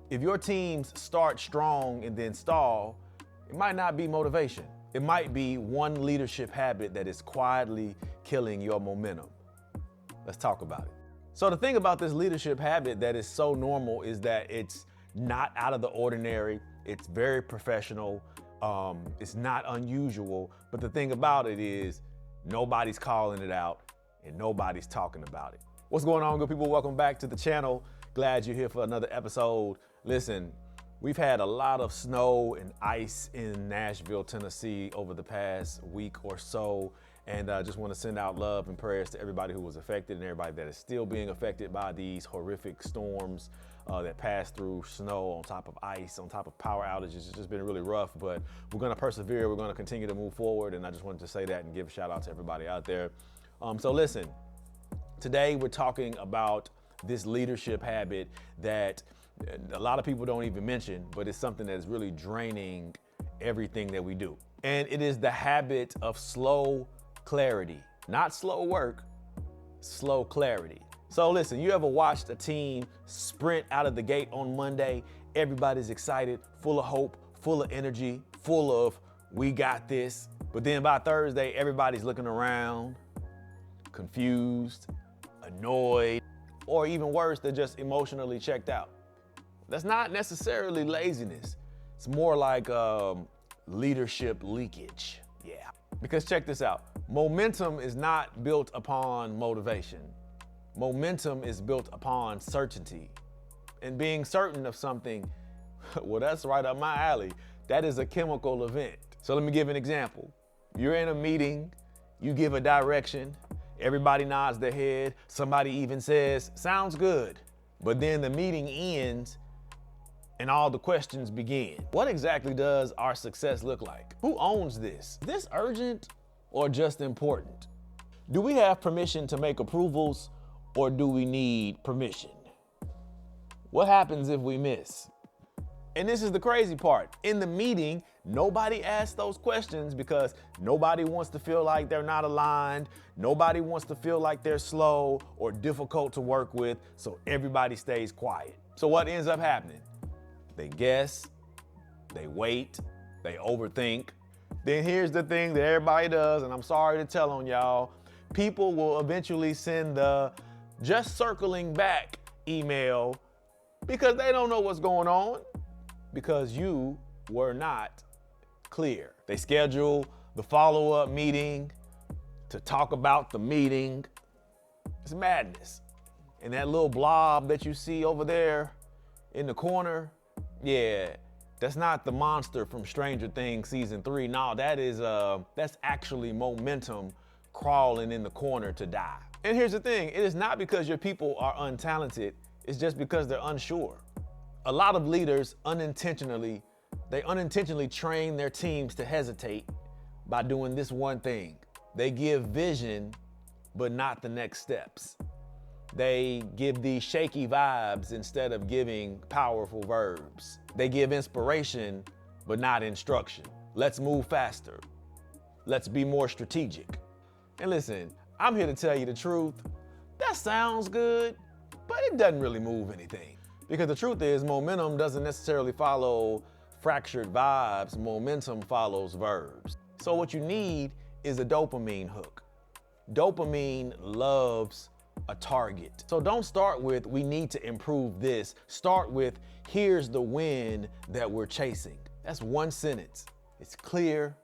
If your teams start strong and then stall, it might not be motivation. It might be one leadership habit that is quietly killing your momentum. Let's talk about it. So the thing about this leadership habit that is so normal is that it's not out of the ordinary. It's very professional. It's not unusual. But the thing about it is nobody's calling it out and nobody's talking about it. What's going on, good people? Welcome back to the channel. Glad you're here for another episode. Listen, we've had a lot of snow and ice in Nashville, Tennessee over the past week or so. And I just want to send out love and prayers to everybody who was affected and everybody that is still being affected by these horrific storms that pass through snow on top of ice, on top of power outages. It's just been really rough, but we're going to persevere. We're going to continue to move forward. And I just wanted to say that and give a shout out to everybody out there. So listen, today we're talking about this leadership habit that a lot of people don't even mention, but it's something that is really draining everything that we do. And it is the habit of slow clarity. Not slow work, slow clarity. So listen, you ever watched a team sprint out of the gate on Monday? Everybody's excited, full of hope, full of energy, full of we got this. But then by Thursday, everybody's looking around, confused, annoyed, or even worse, they're just emotionally checked out. That's not necessarily laziness. It's more like leadership leakage. Yeah. Because check this out. Momentum is not built upon motivation. Momentum is built upon certainty. And being certain of something, well, that's right up my alley. That is a chemical event. So let me give an example. You're in a meeting, you give a direction, everybody nods their head, somebody even says, sounds good. But then the meeting ends and all the questions begin. What exactly does our success look like? Who owns this? Is this urgent or just important? Do we have permission to make approvals or do we need permission? What happens if we miss? And this is the crazy part. In the meeting, nobody asks those questions because nobody wants to feel like they're not aligned. Nobody wants to feel like they're slow or difficult to work with. So everybody stays quiet. So what ends up happening? They guess, they wait, they overthink. Then here's the thing that everybody does, and I'm sorry to tell on y'all, people will eventually send the just circling back email because they don't know what's going on because you were not clear. They schedule the follow-up meeting to talk about the meeting. It's madness. And that little blob that you see over there in the corner, yeah, that's not the monster from Stranger Things season 3. No, that's actually momentum crawling in the corner to die. And here's the thing, it is not because your people are untalented, it's just because they're unsure. A lot of leaders unintentionally train their teams to hesitate by doing this one thing. They give vision, but not the next steps. They give these shaky vibes instead of giving powerful verbs. They give inspiration, but not instruction. Let's move faster. Let's be more strategic. And listen, I'm here to tell you the truth. That sounds good, but it doesn't really move anything. Because the truth is, momentum doesn't necessarily follow fractured vibes. Momentum follows verbs. So what you need is a dopamine hook. Dopamine loves a target. So don't start with, we need to improve this. Start with, here's the win that we're chasing. That's one sentence. It's clear,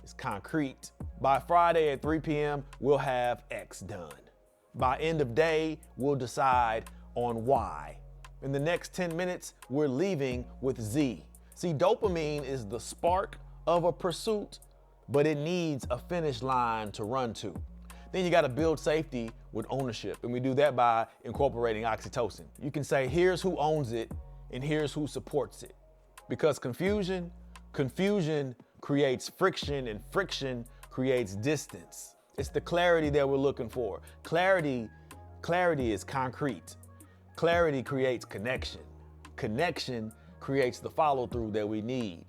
it's concrete. By Friday at 3 p.m., we'll have X done. By end of day, we'll decide on Y. In the next 10 minutes, we're leaving with Z. See, dopamine is the spark of a pursuit, but it needs a finish line to run to. Then you gotta build safety with ownership, and we do that by incorporating oxytocin. You can say, here's who owns it, and here's who supports it. Because confusion creates friction, and friction creates distance. It's the clarity that we're looking for. Clarity is concrete. Clarity creates connection. Connection creates the follow-through that we need.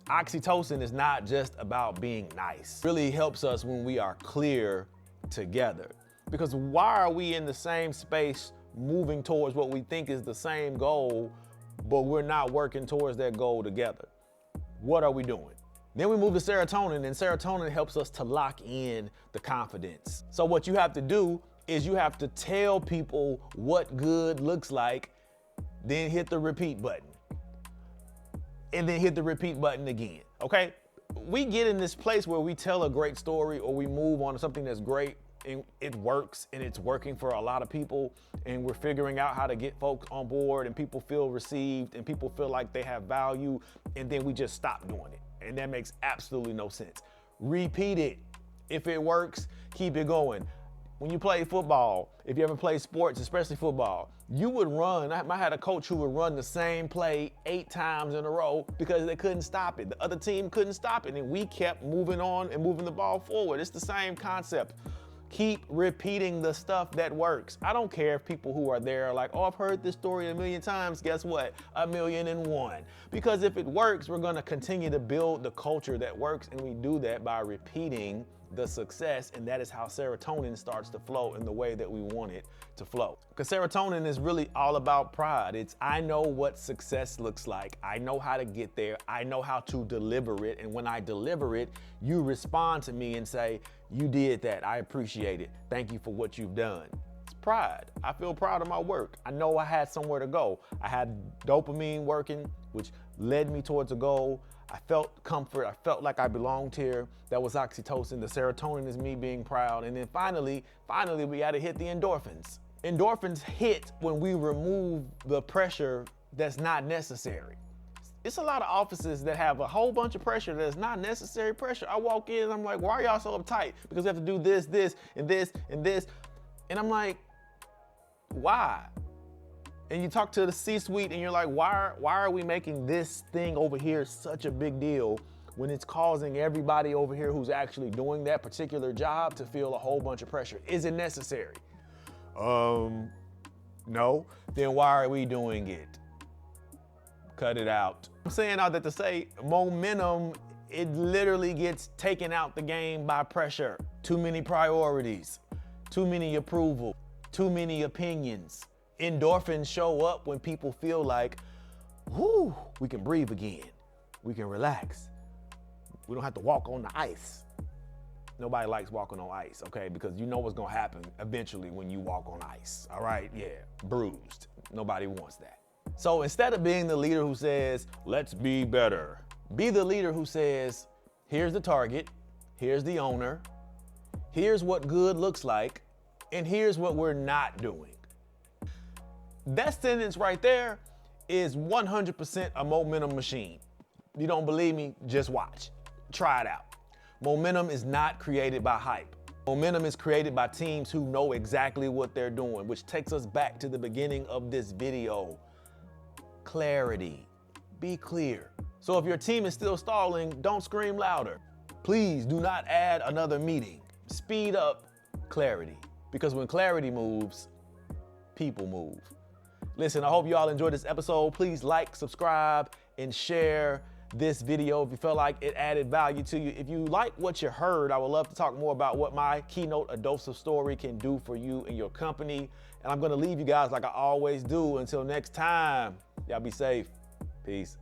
Oxytocin is not just about being nice. It really helps us when we are clear together. Because why are we in the same space moving towards what we think is the same goal, but we're not working towards that goal together. What are we doing? Then we move to serotonin, and serotonin helps us to lock in the confidence. So what you have to do is you have to tell people what good looks like, then hit the repeat button. And then hit the repeat button again, okay? We get in this place where we tell a great story or we move on to something that's great and it works and it's working for a lot of people, and we're figuring out how to get folks on board and people feel received and people feel like they have value, and then we just stop doing it. And that makes absolutely no sense. Repeat it. If it works, keep it going. When you play football, if you ever play sports, especially football, you would run. I had a coach who would run the same play 8 times in a row because they couldn't stop it. The other team couldn't stop it, and we kept moving on and moving the ball forward. It's the same concept. Keep repeating the stuff that works. I don't care if people who are there are like, oh, I've heard this story a million times. Guess what? 1,000,001. Because if it works, we're gonna continue to build the culture that works, and we do that by repeating the success, and that is how serotonin starts to flow in the way that we want it to flow. Because serotonin is really all about pride. It's, I know what success looks like. I know how to get there. I know how to deliver it. And when I deliver it, you respond to me and say, you did that. I appreciate it. Thank you for what you've done. It's pride. I feel proud of my work. I know I had somewhere to go. I had dopamine working, which led me towards a goal. I felt comfort. I felt like I belonged here. That was oxytocin. The serotonin is me being proud. And then finally, we had to hit the endorphins. Endorphins hit when we remove the pressure that's not necessary. It's a lot of offices that have a whole bunch of pressure that's not necessary pressure. I walk in and I'm like, why are y'all so uptight? Because we have to do this, this, and this, and this. And I'm like, why? And you talk to the C-suite and you're like, why are we making this thing over here such a big deal when it's causing everybody over here who's actually doing that particular job to feel a whole bunch of pressure? Is it necessary? No. Then why are we doing it? Cut it out. I'm saying all that to say, momentum, it literally gets taken out the game by pressure. Too many priorities, too many approval, too many opinions. Endorphins show up when people feel like, whoo, we can breathe again. We can relax. We don't have to walk on the ice. Nobody likes walking on ice, okay? Because you know what's gonna happen eventually when you walk on ice, all right? Yeah, bruised. Nobody wants that. So instead of being the leader who says, let's be better, be the leader who says, here's the target, here's the owner, here's what good looks like, and here's what we're not doing. That sentence right there is 100% a momentum machine. You don't believe me? Just watch. Try it out. Momentum is not created by hype. Momentum is created by teams who know exactly what they're doing, which takes us back to the beginning of this video. Clarity. Be clear. So if your team is still stalling, don't scream louder. Please do not add another meeting. Speed up clarity. Because when clarity moves, people move. Listen, I hope you all enjoyed this episode. Please like, subscribe, and share this video if you felt like it added value to you. If you like what you heard, I would love to talk more about what my keynote, A Dose of Story, can do for you and your company. And I'm gonna leave you guys like I always do. Until next time, y'all be safe. Peace.